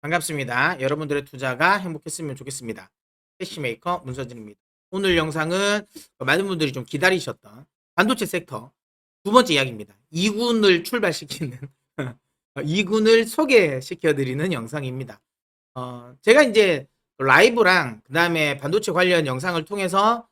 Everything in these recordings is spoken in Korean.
반갑습니다. 여러분들의 투자가 행복했으면 좋겠습니다. 캐시메이커 문서진입니다. 오늘 영상은 많은 분들이 좀 기다리셨던 반도체 섹터 두 번째 이야기입니다. 2군을 출발시키는 2군을 소개시켜 드리는 영상입니다. 제가 이제 라이브랑 그다음에 반도체 관련 영상을 통해서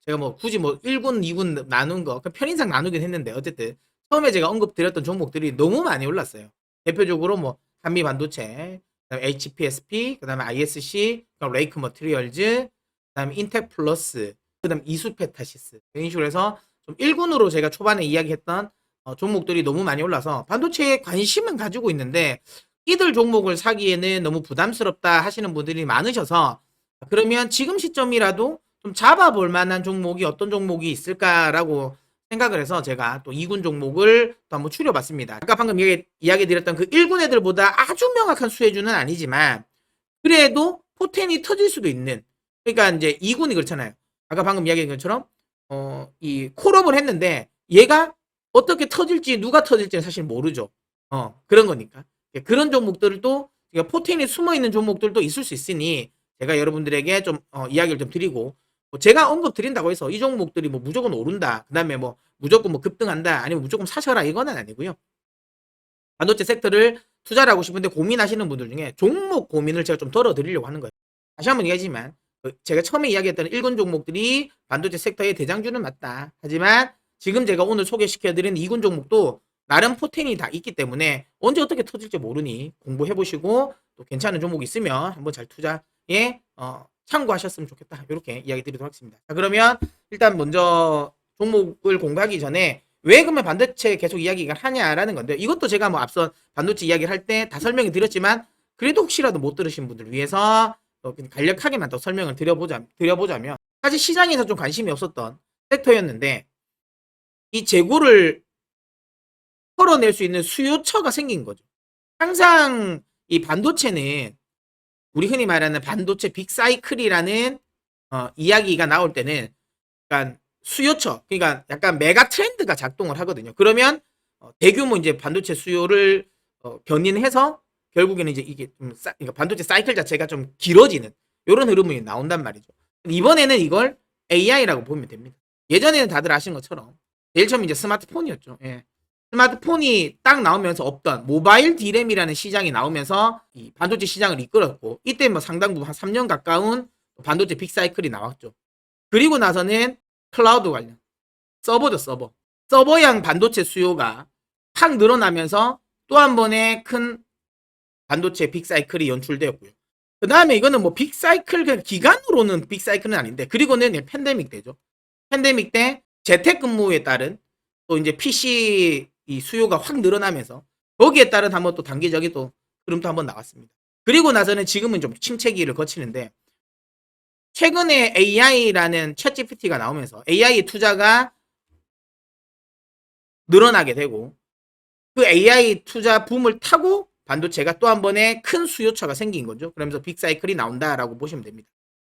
제가 굳이 1군, 2군 나눈 거 편인상 나누긴 했는데 어쨌든 처음에 제가 언급드렸던 종목들이 너무 많이 올랐어요. 대표적으로 한미 반도체, 그다음에 HPSP, 그다음에 ISC, 그다음 레이크 머티리얼즈, 그다음에 인텍 플러스, 그다음 이수페타시스 이런 식으로 해서 좀 1군으로 제가 초반에 이야기했던 종목들이 너무 많이 올라서 반도체에 관심은 가지고 있는데 이들 종목을 사기에는 너무 부담스럽다 하시는 분들이 많으셔서 그러면 지금 시점이라도 좀 잡아볼 만한 종목이 어떤 종목이 있을까라고 생각을 해서 제가 또 2군 종목을 또 한번 추려봤습니다. 아까 방금 이야기 드렸던 그 1군 애들보다 아주 명확한 수혜주는 아니지만 그래도 포텐이 터질 수도 있는, 그러니까 이제 2군이 그렇잖아요. 아까 방금 이야기한 것처럼 이 콜업을 했는데 얘가 어떻게 터질지 누가 터질지는 사실 모르죠. 그런 거니까. 그런 종목들도 포텐이 숨어있는 종목들도 있을 수 있으니 제가 여러분들에게 좀 이야기를 좀 드리고, 제가 언급 드린다고 해서 이 종목들이 무조건 오른다, 그 다음에 무조건 급등한다, 아니면 무조건 사셔라, 이거는 아니고요. 반도체 섹터를 투자를 하고 싶은데 고민하시는 분들 중에 종목 고민을 제가 좀 덜어드리려고 하는 거예요. 다시 한번 얘기하지만 제가 처음에 이야기했던 1군 종목들이 반도체 섹터의 대장주는 맞다. 하지만 지금 제가 오늘 소개시켜드린 2군 종목도 나름 포텐이 다 있기 때문에 언제 어떻게 터질지 모르니 공부해보시고 또 괜찮은 종목 있으면 한번 잘 투자에 참고하셨으면 좋겠다, 이렇게 이야기 드리도록 하겠습니다. 자, 그러면 일단 먼저 종목을 공부하기 전에 왜 그러면 반도체 계속 이야기가 하냐라는 건데, 이것도 제가 앞서 반도체 이야기를 할 때 다 설명을 드렸지만 그래도 혹시라도 못 들으신 분들 위해서 간략하게만 더 설명을 드려보자면, 사실 시장에서 좀 관심이 없었던 섹터였는데 이 재고를 털어낼 수 있는 수요처가 생긴 거죠. 항상 이 반도체는 우리 흔히 말하는 반도체 빅사이클이라는 이야기가 나올 때는 약간 수요처, 그러니까 약간 메가 트렌드가 작동을 하거든요. 그러면 대규모 이제 반도체 수요를 견인해서 결국에는 이제 이게 그러니까 반도체 사이클 자체가 좀 길어지는 이런 흐름이 나온단 말이죠. 이번에는 이걸 AI라고 보면 됩니다. 예전에는 다들 아시는 것처럼 제일 처음 이제 스마트폰이었죠. 예. 스마트폰이 딱 나오면서 없던 모바일 디램이라는 시장이 나오면서 이 반도체 시장을 이끌었고, 이때 상당 부분 한 3년 가까운 반도체 빅사이클이 나왔죠. 그리고 나서는 클라우드 관련 서버죠. 서버형 반도체 수요가 확 늘어나면서 또 한 번의 큰 반도체 빅사이클이 연출되었고요. 그 다음에 이거는 빅사이클 기간으로는 빅사이클은 아닌데, 그리고는 팬데믹 때죠. 팬데믹 때 재택근무에 따른 또 이제 PC 이 수요가 확 늘어나면서 거기에 따른 한번 또 단기적인 또 흐름도 한번 나왔습니다. 그리고 나서는 지금은 좀 침체기를 거치는데, 최근에 AI라는 챗GPT가 나오면서 AI 투자가 늘어나게 되고, 그 AI 투자 붐을 타고 반도체가 또 한 번의 큰 수요처가 생긴 거죠. 그러면서 빅사이클이 나온다라고 보시면 됩니다.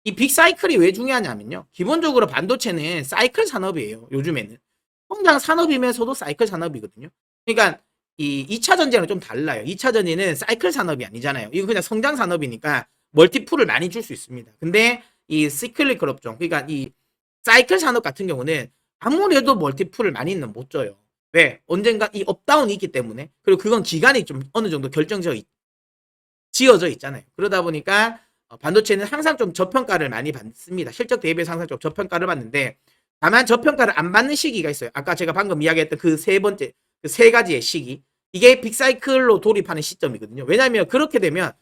이 빅사이클이 왜 중요하냐면요, 기본적으로 반도체는 사이클 산업이에요. 요즘에는 성장 산업이면서도 사이클 산업이거든요. 그러니까 이 2차 전지랑 좀 달라요. 2차 전지는 사이클 산업이 아니잖아요. 이거 그냥 성장 산업이니까 멀티풀을 많이 줄 수 있습니다. 근데 이 시클리컬 업종, 그러니까 이 사이클 산업 같은 경우는 아무래도 멀티풀을 많이는 못 줘요. 왜? 언젠가 이 업다운이 있기 때문에. 그리고 그건 기간이 좀 어느 정도 지어져 있잖아요. 그러다 보니까 반도체는 항상 좀 저평가를 많이 받습니다. 실적 대비해서 항상 좀 저평가를 받는데, 다만 저평가를 안 받는 시기가 있어요. 아까 제가 방금 이야기했던 그 세 가지의 시기, 이게 빅사이클로 돌입하는 시점이거든요. 왜냐하면 그렇게 되면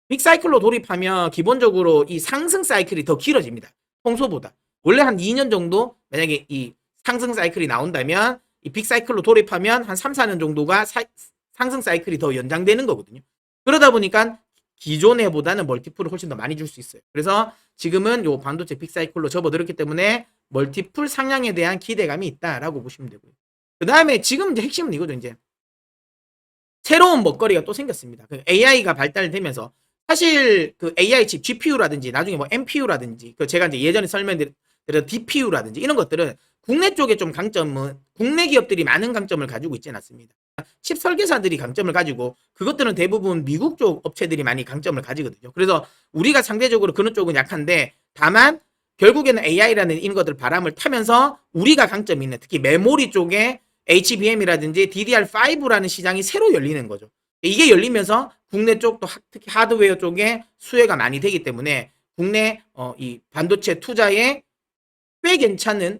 빅사이클로 돌입하면 기본적으로 이 상승 사이클이 더 길어집니다. 평소보다. 원래 한 2년 정도 만약에 이 상승 사이클이 나온다면 이 빅사이클로 돌입하면 한 3, 4년 정도가 상승 사이클이 더 연장되는 거거든요. 그러다 보니까 기존 해보다는 멀티풀을 훨씬 더 많이 줄 수 있어요. 그래서 지금은 요 반도체 빅사이클로 접어들었기 때문에 멀티풀 상향에 대한 기대감이 있다라고 보시면 되고요. 그 다음에 지금 이제 핵심은 이거죠. 이제 새로운 먹거리가 또 생겼습니다. 그 AI가 발달되면서 사실 그 AI 칩 GPU라든지 나중에 MPU라든지 제가 이제 예전에 설명드렸던 DPU라든지 이런 것들은 국내 쪽에 좀 강점은 국내 기업들이 많은 강점을 가지고 있지는 않습니다. 칩 설계사들이 강점을 가지고 그것들은 대부분 미국 쪽 업체들이 많이 강점을 가지거든요. 그래서 우리가 상대적으로 그런 쪽은 약한데 다만 결국에는 AI라는 이런 것들 바람을 타면서 우리가 강점이 있는 특히 메모리 쪽에 HBM이라든지 DDR5라는 시장이 새로 열리는 거죠. 이게 열리면서 국내 쪽도 특히 하드웨어 쪽에 수혜가 많이 되기 때문에 국내 이 반도체 투자에 꽤 괜찮은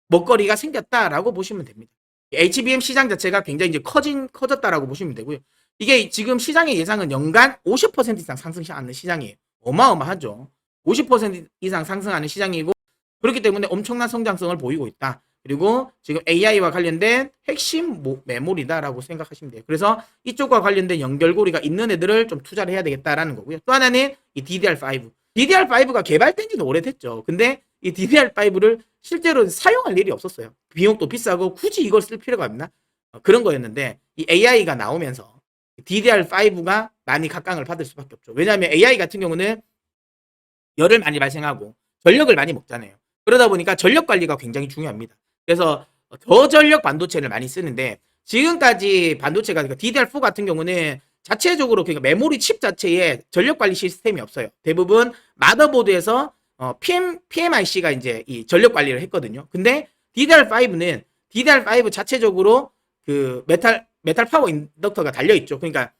먹거리가 생겼다라고 보시면 됩니다. HBM 시장 자체가 굉장히 이제 커졌다라고 보시면 되고요. 이게 지금 시장의 예상은 연간 50% 이상 상승하는 시장이에요. 어마어마하죠. 50% 이상 상승하는 시장이고 그렇기 때문에 엄청난 성장성을 보이고 있다. 그리고 지금 AI와 관련된 핵심 메모리다라고 생각하시면 돼요. 그래서 이쪽과 관련된 연결고리가 있는 애들을 좀 투자를 해야 되겠다라는 거고요. 또 하나는 이 DDR5. DDR5가 개발된 지는 오래됐죠. 근데 이 DDR5를 실제로 사용할 일이 없었어요. 비용도 비싸고 굳이 이걸 쓸 필요가 없나? 그런 거였는데 이 AI가 나오면서 DDR5가 많이 각광을 받을 수밖에 없죠. 왜냐하면 AI 같은 경우는 열을 많이 발생하고 전력을 많이 먹잖아요. 그러다 보니까 전력 관리가 굉장히 중요합니다. 그래서 저전력 반도체를 많이 쓰는데 지금까지 반도체가 그러니까 DDR4 같은 경우는 자체적으로 그러니까 메모리 칩 자체에 전력 관리 시스템이 없어요. 대부분 마더보드에서 PMIC가 이제 이 전력 관리를 했거든요. 근데 DDR5는 DDR5 자체적으로 그 메탈 파워 인덕터가 달려 있죠. 그러니까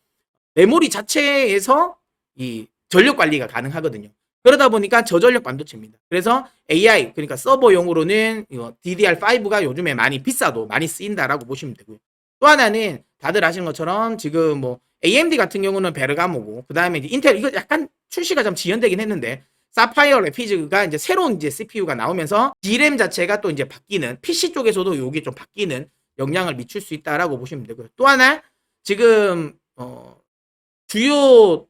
메모리 자체에서 이 전력 관리가 가능하거든요. 그러다 보니까 저전력 반도체입니다. 그래서 AI 그러니까 서버용으로는 DDR5가 요즘에 많이 비싸도 많이 쓰인다라고 보시면 되고요. 또 하나는 다들 아시는 것처럼 지금 뭐 AMD 같은 경우는 베르가모고 그 다음에 인텔 이거 약간 출시가 좀 지연되긴 했는데 사파이어 레피즈가 이제 새로운 이제 CPU가 나오면서 D램 자체가 또 이제 바뀌는 PC 쪽에서도 요게 좀 바뀌는 영향을 미칠 수 있다라고 보시면 되고요. 또 하나 지금 주요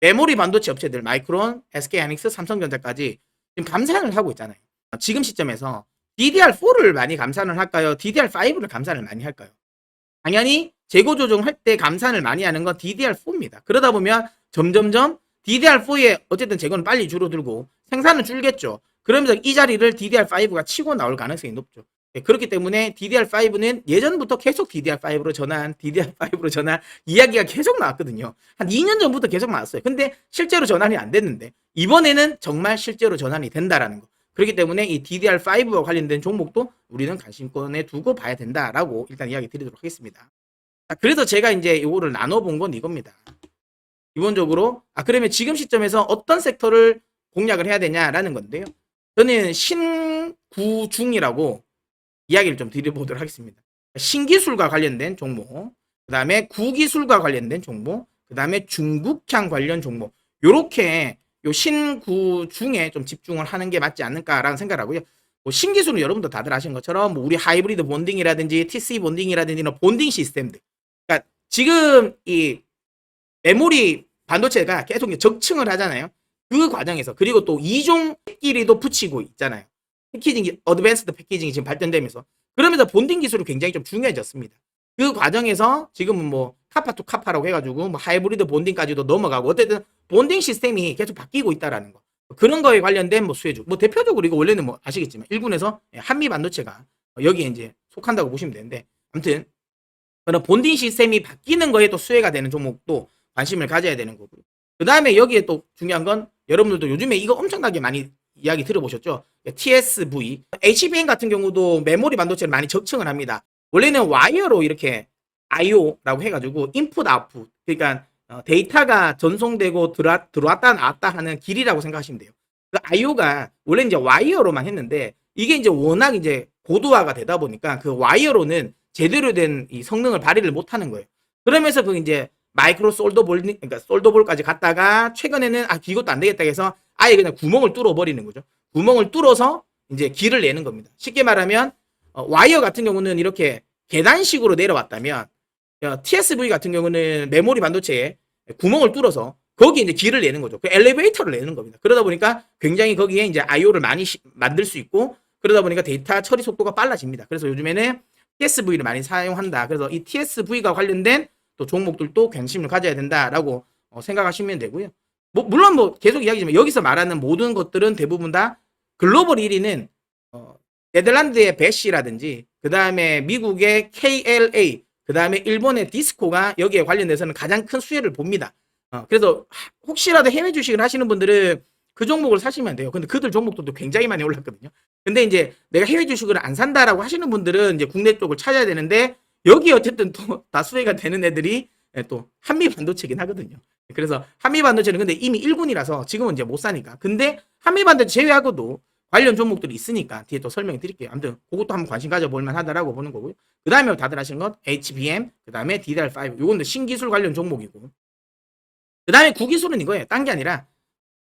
메모리 반도체 업체들 마이크론, SK하이닉스, 삼성전자까지 지금 감산을 하고 있잖아요. 지금 시점에서 DDR4를 많이 감산을 할까요? DDR5를 감산을 많이 할까요? 당연히 재고 조정할 때 감산을 많이 하는 건 DDR4입니다. 그러다 보면 점점점 DDR4의 어쨌든 재고는 빨리 줄어들고 생산은 줄겠죠. 그러면서 이 자리를 DDR5가 치고 나올 가능성이 높죠. 그렇기 때문에 DDR5는 예전부터 계속 DDR5로 전환 이야기가 계속 나왔거든요. 한 2년 전부터 계속 나왔어요. 근데 실제로 전환이 안 됐는데 이번에는 정말 실제로 전환이 된다라는 거. 그렇기 때문에 이 DDR5와 관련된 종목도 우리는 관심권에 두고 봐야 된다라고 일단 이야기 드리도록 하겠습니다. 그래서 제가 이제 이거를 나눠본 건 이겁니다. 기본적으로 그러면 지금 시점에서 어떤 섹터를 공략을 해야 되냐라는 건데요. 저는 신구중이라고 이야기를 좀 드려보도록 하겠습니다. 신기술과 관련된 종목, 그 다음에 구기술과 관련된 종목, 그 다음에 중국향 관련 종목, 요렇게 요 신구중에 좀 집중을 하는 게 맞지 않을까라는 생각을 하고요. 뭐 신기술은 여러분도 다들 아시는 것처럼 뭐 우리 하이브리드 본딩이라든지 TC 본딩이라든지 이런 본딩 시스템들. 그러니까 지금 이 메모리 반도체가 계속 적층을 하잖아요. 그 과정에서 그리고 또 이종끼리도 붙이고 있잖아요. 패키징, 어드밴스드 패키징이 지금 발전되면서 그러면서 본딩 기술이 굉장히 좀 중요해졌습니다. 그 과정에서 지금은 뭐 카파 투 카파라고 해가지고 뭐 하이브리드 본딩까지도 넘어가고 어쨌든 본딩 시스템이 계속 바뀌고 있다라는 거. 그런 거에 관련된 뭐 수혜주. 뭐 대표적으로 이거 원래는 뭐 아시겠지만 1군에서 한미 반도체가 여기에 이제 속한다고 보시면 되는데 아무튼 그런 본딩 시스템이 바뀌는 거에 또 수혜가 되는 종목도 관심을 가져야 되는 거고요. 그 다음에 여기에 또 중요한 건 여러분들도 요즘에 이거 엄청나게 많이 이야기 들어보셨죠? TSV, HBM 같은 경우도 메모리 반도체를 많이 적층을 합니다. 원래는 와이어로 이렇게 IO라고 해가지고 인풋 아웃풋 그러니까 데이터가 전송되고 들어왔다 나왔다 하는 길이라고 생각하시면 돼요. 그 IO가 원래 이제 와이어로만 했는데 이게 이제 워낙 이제 고도화가 되다 보니까 그 와이어로는 제대로 된 이 성능을 발휘를 못하는 거예요. 그러면서 그 이제 마이크로 솔더볼 그러니까 솔더볼까지 갔다가 최근에는 이것도 안 되겠다 해서 아예 그냥 구멍을 뚫어 버리는 거죠. 구멍을 뚫어서 이제 길을 내는 겁니다. 쉽게 말하면 와이어 같은 경우는 이렇게 계단식으로 내려왔다면 TSV 같은 경우는 메모리 반도체에 구멍을 뚫어서 거기에 이제 길을 내는 거죠. 그 엘리베이터를 내는 겁니다. 그러다 보니까 굉장히 거기에 이제 IO를 많이 만들 수 있고 그러다 보니까 데이터 처리 속도가 빨라집니다. 그래서 요즘에는 TSV를 많이 사용한다. 그래서 이 TSV가 관련된 또 종목들도 관심을 가져야 된다라고 생각하시면 되고요. 물론 뭐 계속 이야기지만 여기서 말하는 모든 것들은 대부분 다 글로벌 1위는 네덜란드의 배시라든지 그 다음에 미국의 KLA 그 다음에 일본의 디스코가 여기에 관련돼서는 가장 큰 수혜를 봅니다. 그래서 혹시라도 해외 주식을 하시는 분들은 그 종목을 사시면 돼요. 근데 그들 종목들도 굉장히 많이 올랐거든요. 근데 이제 내가 해외 주식을 안 산다라고 하시는 분들은 이제 국내 쪽을 찾아야 되는데 여기 어쨌든 또 다 수혜가 되는 애들이 또 한미 반도체긴 하거든요. 그래서 한미 반도체는 근데 이미 1군이라서 지금은 이제 못 사니까. 근데 한미 반도체 제외하고도 관련 종목들이 있으니까 뒤에 또 설명해 드릴게요. 아무튼 그것도 한번 관심 가져볼 만하다라고 보는 거고요. 그 다음에 다들 하시는 것 HBM, 그 다음에 DDR5 요건 신기술 관련 종목이고, 그 다음에 구기술은 이거예요. 딴 게 아니라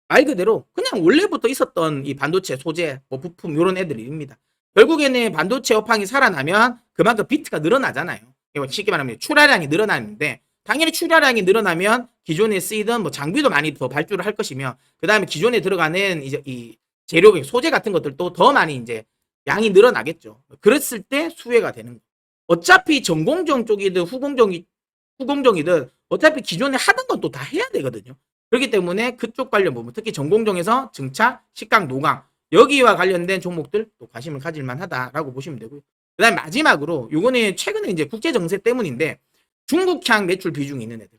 말 그대로 그냥 원래부터 있었던 이 반도체 소재, 뭐 부품 요런 애들입니다. 결국에는 반도체 업황이 살아나면 그만큼 비트가 늘어나잖아요. 쉽게 말하면 출하량이 늘어나는데 당연히 출하량이 늘어나면 기존에 쓰이던 뭐 장비도 많이 더 발주를 할 것이며, 그 다음에 기존에 들어가는 이제 이 재료, 소재 같은 것들도 더 많이 이제 양이 늘어나겠죠. 그랬을 때 수혜가 되는 거. 어차피 전공정 쪽이든 후공정이든 어차피 기존에 하던 건 또 다 해야 되거든요. 그렇기 때문에 그쪽 관련 부분, 특히 전공정에서 증차, 식강, 노강 여기와 관련된 종목들 또 관심을 가질 만하다라고 보시면 되고요. 그다음 마지막으로 요거는 최근에 이제 국제 정세 때문인데 중국향 매출 비중이 있는 애들.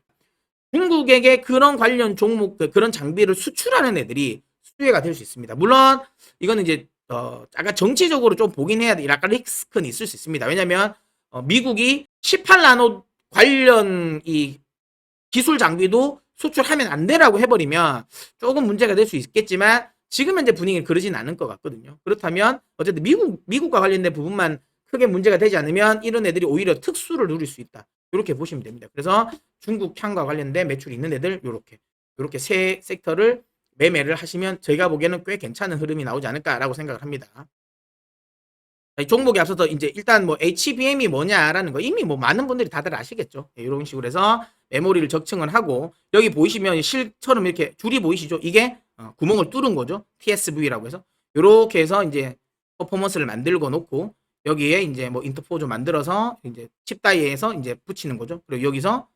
중국에게 그런 관련 종목, 그런 장비를 수출하는 애들이 수혜가 될 수 있습니다. 물론 이거는 이제 약간 정치적으로 좀 보긴 해야 돼. 약간 리스크는 있을 수 있습니다. 왜냐면 미국이 18나노 관련 이 기술 장비도 수출하면 안 되라고 해버리면 조금 문제가 될 수 있겠지만 지금 현재 분위기는 그러진 않을 것 같거든요. 그렇다면 어쨌든 미국과 관련된 부분만 크게 문제가 되지 않으면 이런 애들이 오히려 특수를 누릴 수 있다. 이렇게 보시면 됩니다. 그래서 중국 향과 관련된 매출이 있는 애들 요렇게 세 섹터를 매매를 하시면 저희가 보기에는 꽤 괜찮은 흐름이 나오지 않을까라고 생각을 합니다. 종목에 앞서서 이제 일단 뭐 HBM이 뭐냐라는 거 이미 뭐 많은 분들이 다들 아시겠죠. 이런 식으로 해서 메모리를 적층을 하고 여기 보이시면 실처럼 이렇게 줄이 보이시죠? 이게 구멍을 뚫은 거죠. TSV라고 해서 이렇게 해서 이제 퍼포먼스를 만들고 놓고 여기에 이제 뭐 인터포즈 만들어서 이제 칩 다이에서 이제 붙이는 거죠. 그리고 여기서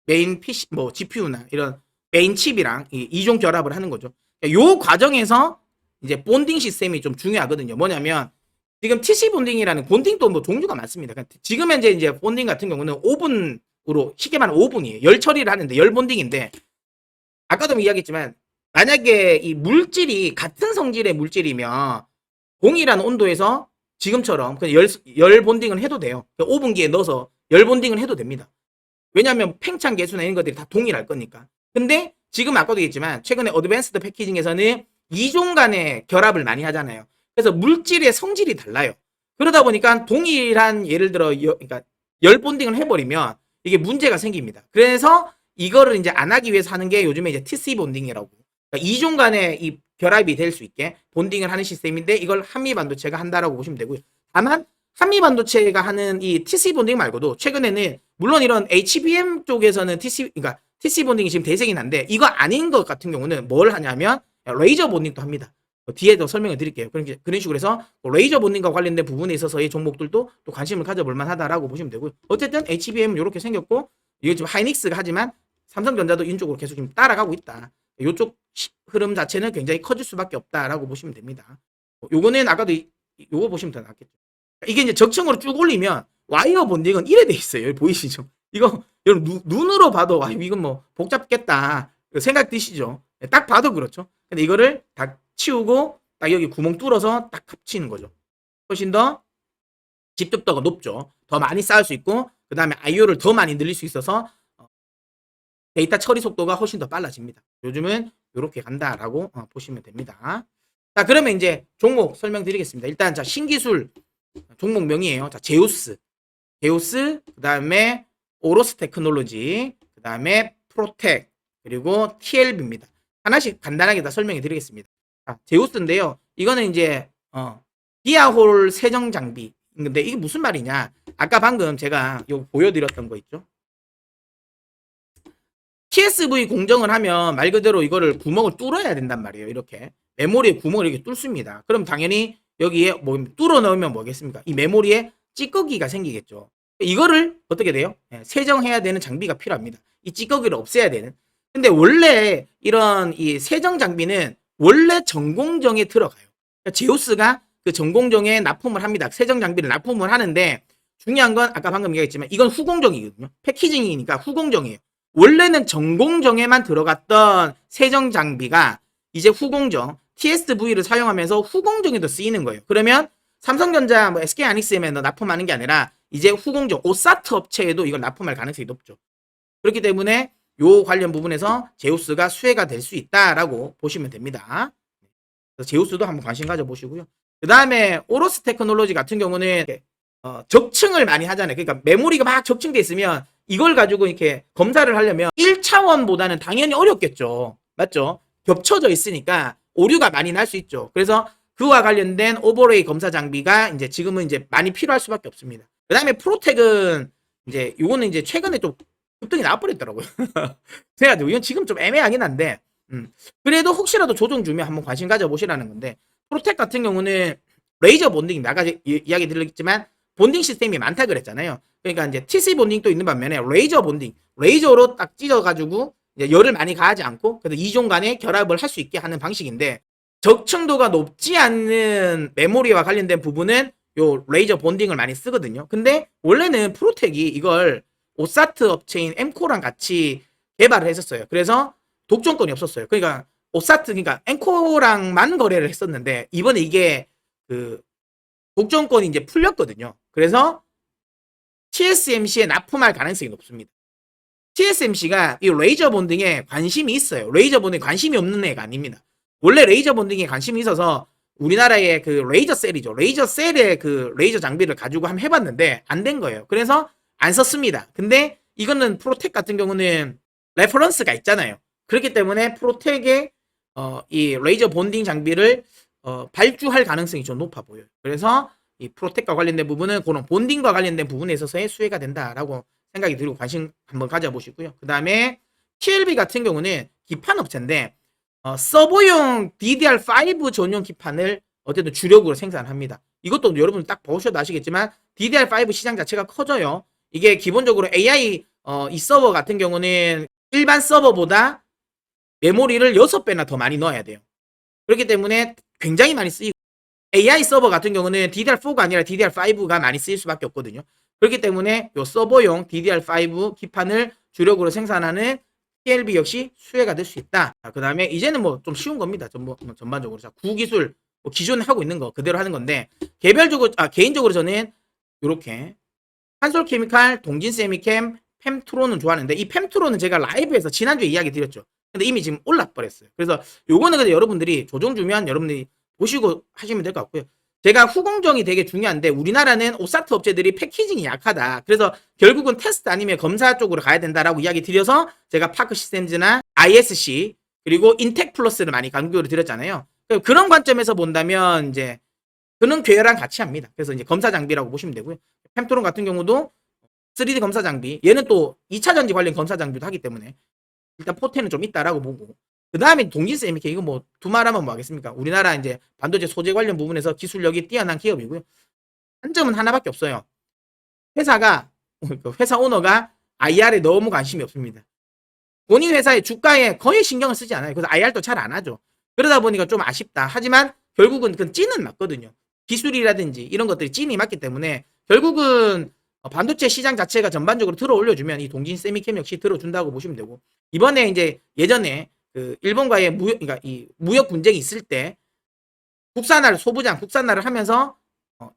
메인 PC 뭐 GPU나 이런 메인 칩이랑 이종 결합을 하는 거죠. 요 과정에서 이제 본딩 시스템이 좀 중요하거든요. 뭐냐면 지금 TC 본딩이라는 본딩도 뭐 종류가 많습니다. 지금 현재 이제 본딩 같은 경우는 오븐으로 쉽게 말하면 오븐이에요. 열 처리를 하는데 열 본딩인데 아까도 이야기했지만 만약에 이 물질이 같은 성질의 물질이면 동일한 온도에서 지금처럼 그냥 열 본딩을 해도 돼요. 오븐기에 넣어서 열 본딩을 해도 됩니다. 왜냐하면 팽창 계수나 이런 것들이 다 동일할 거니까. 근데 지금 아까도 얘기했지만 최근에 어드밴스드 패키징에서는 이종 간의 결합을 많이 하잖아요. 그래서 물질의 성질이 달라요. 그러다 보니까 동일한 예를 들어 그러니까 열 본딩을 해버리면 이게 문제가 생깁니다. 그래서 이거를 이제 안 하기 위해서 하는 게 요즘에 이제 TC 본딩이라고. 그러니까 이종 간의 이 결합이 될 수 있게 본딩을 하는 시스템인데 이걸 한미 반도체가 한다라고 보시면 되고요. 다만 한미 반도체가 하는 이 TC 본딩 말고도 최근에는 물론 이런 HBM 쪽에서는 그러니까 TC 본딩이 지금 대세긴 한데 이거 아닌 것 같은 경우는 뭘 하냐면 레이저 본딩도 합니다. 뒤에도 설명을 드릴게요. 그런 식으로 해서 레이저 본딩과 관련된 부분에 있어서의 종목들도 또 관심을 가져볼 만하다라고 보시면 되고요. 어쨌든 HBM은 이렇게 생겼고 이게 지금 하이닉스가 하지만 삼성전자도 이쪽으로 계속 좀 따라가고 있다. 이쪽 흐름 자체는 굉장히 커질 수밖에 없다라고 보시면 됩니다. 요거는 아까도 요거 보시면 더 낫겠죠. 이게 이제 적층으로 쭉 올리면 와이어 본딩은 이래 돼 있어요. 여기 보이시죠? 이거 여러분 눈으로 봐도 와 이건 뭐 복잡겠다 생각 드시죠? 딱 봐도 그렇죠. 근데 이거를 다 치우고 딱 여기 구멍 뚫어서 딱 합치는 거죠. 훨씬 더 집중도가 높죠. 더 많이 쌓을 수 있고 그 다음에 IO를 더 많이 늘릴 수 있어서 데이터 처리 속도가 훨씬 더 빨라집니다. 요즘은 이렇게 간다라고 보시면 됩니다. 자, 그러면 이제 종목 설명드리겠습니다. 일단 자 신기술 종목명이에요. 자, 제우스, 그 다음에 오로스 테크놀로지, 그 다음에 프로텍, 그리고 TLB입니다. 하나씩 간단하게 다 설명해 드리겠습니다. 자, 제우스인데요. 이거는 이제 디아홀 세정 장비. 근데 이게 무슨 말이냐? 아까 방금 제가 요 보여드렸던 거 있죠? TSV 공정을 하면 말 그대로 이거를 구멍을 뚫어야 된단 말이에요. 이렇게 메모리에 구멍을 이렇게 뚫습니다. 그럼 당연히 여기에 뭐 뚫어 넣으면 뭐겠습니까? 이 메모리에 찌꺼기가 생기겠죠. 이거를 어떻게 돼요? 세정해야 되는 장비가 필요합니다. 이 찌꺼기를 없애야 되는. 근데 원래 이런 이 세정 장비는 원래 전공정에 들어가요. 그러니까 제우스가 그 전공정에 납품을 합니다. 세정 장비를 납품을 하는데 중요한 건 아까 방금 얘기했지만 이건 후공정이거든요. 패키징이니까 후공정이에요. 원래는 전공정에만 들어갔던 세정 장비가 이제 후공정 TSV를 사용하면서 후공정에도 쓰이는 거예요. 그러면 삼성전자, 뭐 SK하이닉스에만 납품하는 게 아니라 이제 후공정 오사트 업체에도 이걸 납품할 가능성이 높죠. 그렇기 때문에 요 관련 부분에서 제우스가 수혜가 될 수 있다라고 보시면 됩니다. 제우스도 한번 관심 가져보시고요. 그 다음에 오로스 테크놀로지 같은 경우는 적층을 많이 하잖아요. 그러니까 메모리가 막 적층돼 있으면 이걸 가지고 이렇게 검사를 하려면 1차원보다는 당연히 어렵겠죠. 맞죠? 겹쳐져 있으니까 오류가 많이 날 수 있죠. 그래서 그와 관련된 오버레이 검사 장비가 이제 지금은 이제 많이 필요할 수밖에 없습니다. 그 다음에 프로텍은 이제 요거는 이제 최근에 좀 급등이 나와버렸더라고요. 그래가지고 이건 지금 좀 애매하긴 한데 그래도 혹시라도 조정 주면 한번 관심 가져보시라는 건데 프로텍 같은 경우는 레이저 본딩 아까 이야기 드렸지만 본딩 시스템이 많다 그랬잖아요. 그러니까 이제 TC 본딩도 있는 반면에 레이저 본딩 레이저로 딱 찢어가지고 열을 많이 가하지 않고 그래서 이종 간에 결합을 할 수 있게 하는 방식인데 적층도가 높지 않는 메모리와 관련된 부분은 요 레이저 본딩을 많이 쓰거든요. 근데 원래는 프로텍이 이걸 오사트 업체인 엠코랑 같이 개발을 했었어요. 그래서 독점권이 없었어요. 그러니까 오사트 그러니까 엠코랑만 거래를 했었는데 이번에 이게 그 독점권이 이제 풀렸거든요. 그래서 TSMC에 납품할 가능성이 높습니다. TSMC가 이 레이저 본딩에 관심이 있어요. 레이저 본딩에 관심이 없는 애가 아닙니다. 원래 레이저 본딩에 관심이 있어서 우리나라의 그 레이저 셀이죠. 레이저 셀의 그 레이저 장비를 가지고 한번 해봤는데 안 된 거예요. 그래서 안 썼습니다. 근데 이거는 프로텍 같은 경우는 레퍼런스가 있잖아요. 그렇기 때문에 프로텍의 이 레이저 본딩 장비를 발주할 가능성이 좀 높아 보여요. 그래서 이 프로텍과 관련된 부분은 그런 본딩과 관련된 부분에 있어서의 수혜가 된다라고 생각이 들고 관심 한번 가져보시고요. 그 다음에 TLB 같은 경우는 기판 업체인데 서버용 DDR5 전용 기판을 어쨌든 주력으로 생산합니다. 이것도 여러분 딱 보셔도 아시겠지만 DDR5 시장 자체가 커져요. 이게 기본적으로 AI 이 서버 같은 경우는 일반 서버보다 메모리를 6배나 더 많이 넣어야 돼요. 그렇기 때문에 굉장히 많이 쓰이고 AI 서버 같은 경우는 DDR4가 아니라 DDR5가 많이 쓰일 수밖에 없거든요. 그렇기 때문에 이 서버용 DDR5 기판을 주력으로 생산하는 TLB 역시 수혜가 될 수 있다. 그 다음에 이제는 뭐 좀 쉬운 겁니다. 전반적으로. 자, 구기술 뭐 기존에 하고 있는 거 그대로 하는 건데 개인적으로 저는 이렇게 한솔케미칼, 동진세미캠, 펨트론은 좋아하는데 이 펨트론은 제가 라이브에서 지난주에 이야기 드렸죠. 근데 이미 지금 올라버렸어요. 그래서 요거는 근데 여러분들이 조정 주면 여러분들이 보시고 하시면 될 것 같고요. 제가 후공정이 되게 중요한데 우리나라는 오사트 업체들이 패키징이 약하다. 그래서 결국은 테스트 아니면 검사 쪽으로 가야 된다라고 이야기 드려서 제가 파크 시스템즈나 ISC 그리고 인텍 플러스를 많이 강조를 드렸잖아요. 그런 관점에서 본다면 이제 그는 괴열랑 같이 합니다. 그래서 이제 검사 장비라고 보시면 되고요. 펨트론 같은 경우도 3D 검사 장비, 얘는 또 2차 전지 관련 검사 장비도 하기 때문에 일단 포텐은 좀 있다라고 보고 그 다음에 동진스 MK 이거 뭐 두말하면 뭐 하겠습니까? 우리나라 이제 반도체 소재 관련 부분에서 기술력이 뛰어난 기업이고요. 한점은 하나밖에 없어요. 회사가 회사 오너가 IR에 너무 관심이 없습니다. 본인 회사의 주가에 거의 신경을 쓰지 않아요. 그래서 IR도 잘 안 하죠. 그러다 보니까 좀 아쉽다. 하지만 결국은 그 찐은 맞거든요. 기술이라든지 이런 것들이 찐이 맞기 때문에 결국은 반도체 시장 자체가 전반적으로 들어 올려주면 이 동진 세미캠 역시 들어준다고 보시면 되고 이번에 이제 예전에 그 일본과의 그러니까 이 무역 분쟁이 있을 때 국산화를 소부장 국산화를 하면서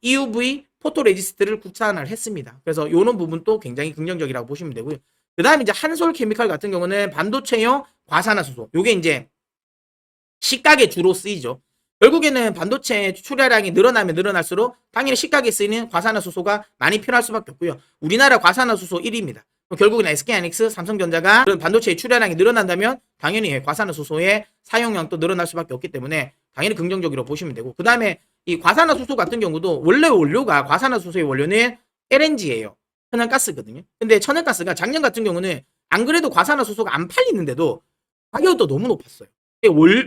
EUV 포토레지스트를 국산화를 했습니다. 그래서 요런 부분도 굉장히 긍정적이라고 보시면 되고요. 그 다음에 이제 한솔 케미칼 같은 경우는 반도체용 과산화수소 요게 이제 식각에 주로 쓰이죠. 결국에는 반도체 출하량이 늘어나면 늘어날수록 당연히 식각에 쓰이는 과산화수소가 많이 필요할 수밖에 없고요. 우리나라 과산화수소 1위입니다. 결국은 SK하이닉스, 삼성전자가 그런 반도체의 출하량이 늘어난다면 당연히 과산화수소의 사용량도 늘어날 수밖에 없기 때문에 당연히 긍정적으로 보시면 되고 그 다음에 이 과산화수소 같은 경우도 원래 원료가 과산화수소의 원료는 LNG예요. 천연가스거든요. 근데 천연가스가 작년 같은 경우는 안 그래도 과산화수소가 안 팔리는데도 가격도 너무 높았어요.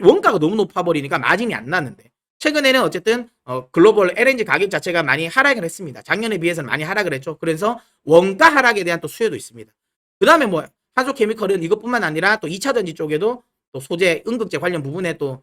원가가 너무 높아버리니까 마진이 안 나는데 최근에는 어쨌든 글로벌 LNG 가격 자체가 많이 하락을 했습니다. 작년에 비해서는 많이 하락을 했죠. 그래서 원가 하락에 대한 또 수혜도 있습니다. 그 다음에 뭐 한솔케미컬은 이것뿐만 아니라 또 2차 전지 쪽에도 또 소재, 응급제 관련 부분에 또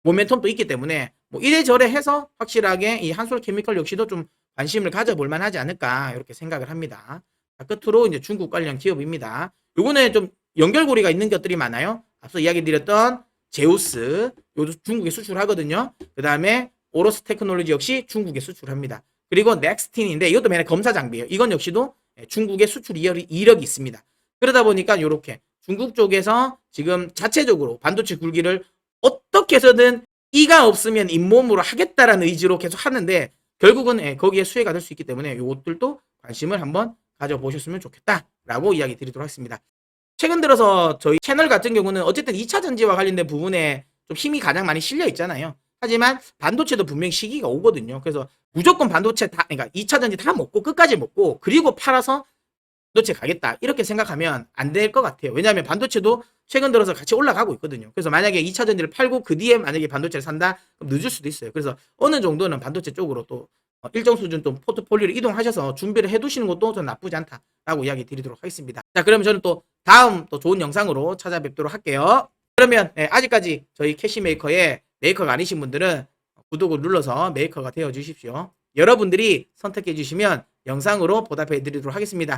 모멘텀도 있기 때문에 뭐 이래저래 해서 확실하게 이 한솔케미컬 역시도 좀 관심을 가져볼 만하지 않을까 이렇게 생각을 합니다. 자, 끝으로 이제 중국 관련 기업입니다. 요거는 좀 연결고리가 있는 것들이 많아요. 앞서 이야기 드렸던 제우스, 요도 중국에 수출하거든요. 그 다음에 오로스 테크놀로지 역시 중국에 수출합니다. 그리고 넥스틴인데 이것도 맨날 검사 장비예요. 이건 역시도 중국의 수출 이력이 있습니다. 그러다 보니까 이렇게 중국 쪽에서 지금 자체적으로 반도체 굴기를 어떻게 해서든 이가 없으면 잇몸으로 하겠다라는 의지로 계속 하는데 결국은 거기에 수혜가 될 수 있기 때문에 이것들도 관심을 한번 가져보셨으면 좋겠다라고 이야기 드리도록 하겠습니다. 최근 들어서 저희 채널 같은 경우는 어쨌든 2차 전지와 관련된 부분에 좀 힘이 가장 많이 실려 있잖아요. 하지만 반도체도 분명히 시기가 오거든요. 그래서 무조건 반도체 다, 그러니까 2차 전지 다 먹고 끝까지 먹고 그리고 팔아서 반도체 가겠다 이렇게 생각하면 안 될 것 같아요. 왜냐하면 반도체도 최근 들어서 같이 올라가고 있거든요. 그래서 만약에 2차 전지를 팔고 그 뒤에 만약에 반도체를 산다 그럼 늦을 수도 있어요. 그래서 어느 정도는 반도체 쪽으로 또 일정 수준 좀 포트폴리오를 이동하셔서 준비를 해두시는 것도 좀 나쁘지 않다라고 이야기 드리도록 하겠습니다. 자, 그러면 저는 또 다음 또 좋은 영상으로 찾아뵙도록 할게요. 그러면 아직까지 저희 캐시메이커의 메이커가 아니신 분들은 구독을 눌러서 메이커가 되어 주십시오. 여러분들이 선택해 주시면 영상으로 보답해 드리도록 하겠습니다.